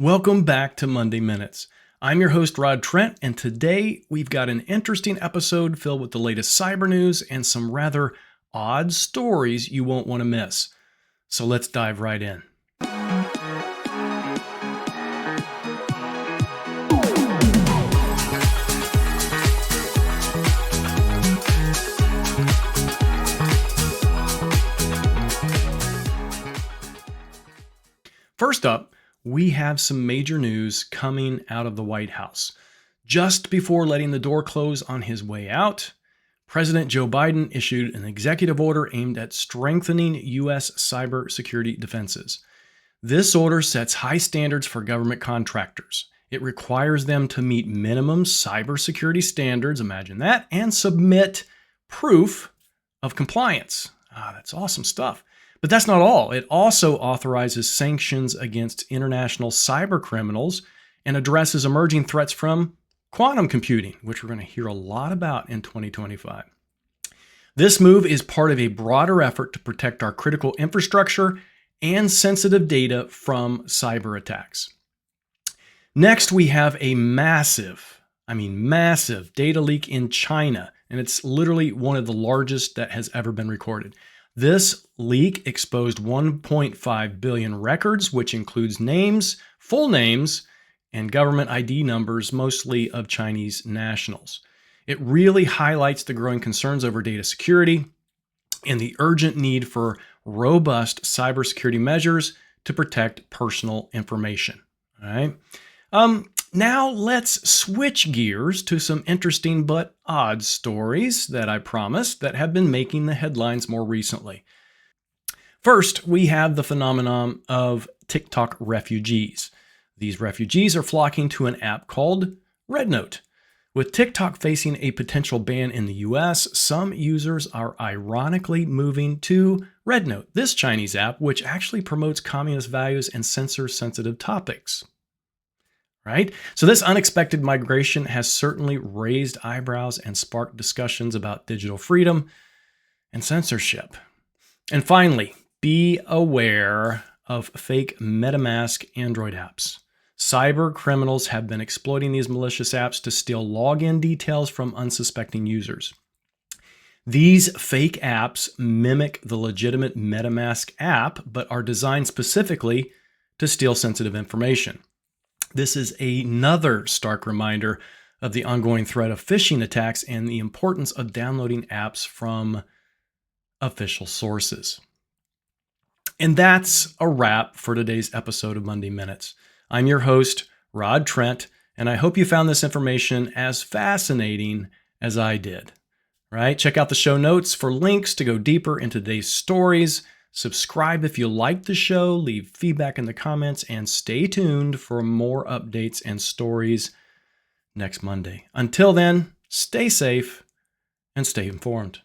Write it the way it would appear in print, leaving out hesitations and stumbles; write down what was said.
Welcome back to Monday Minutes. I'm your host, Trent, and today we've got an interesting episode filled with the latest cyber news and some rather odd stories you won't want to miss. So let's dive right in. First up, we have some major news coming out of the White House. Just before letting the door close on his way out, President Joe Biden issued an executive order aimed at strengthening U.S. cybersecurity defenses. This order sets high standards for government contractors. It requires them to meet minimum cybersecurity standards, imagine that, and submit proof of compliance. That's awesome stuff. But that's not all. It also authorizes sanctions against international cyber criminals and addresses emerging threats from quantum computing, which we're going to hear a lot about in 2025. This move is part of a broader effort to protect our critical infrastructure and sensitive data from cyber attacks. Next, we have a massive data leak in China, and it's literally one of the largest that has ever been recorded. This leak exposed 1.5 billion records, which includes names, full names, and government ID numbers, mostly of Chinese nationals. It really highlights the growing concerns over data security and the urgent need for robust cybersecurity measures to protect personal information. All right. Now let's switch gears to some interesting but odd stories that I promised that have been making the headlines more recently. First, we have the phenomenon of TikTok refugees. These refugees are flocking to an app called RedNote. With TikTok facing a potential ban in the US, some users are ironically moving to RedNote, this Chinese app, which actually promotes communist values and censors sensitive topics. Right? So this unexpected migration has certainly raised eyebrows and sparked discussions about digital freedom and censorship. And finally, be aware of fake MetaMask Android apps. Cyber criminals have been exploiting these malicious apps to steal login details from unsuspecting users. These fake apps mimic the legitimate MetaMask app, but are designed specifically to steal sensitive information. This is another stark reminder of the ongoing threat of phishing attacks and the importance of downloading apps from official sources. And that's a wrap for today's episode of Monday Minutes. I'm your host, Trent, and I hope you found this information as fascinating as I did. Right? Check out the show notes for links to go deeper into today's stories. Subscribe if you like the show, leave feedback in the comments, and stay tuned for more updates and stories next Monday. Until then, stay safe and stay informed.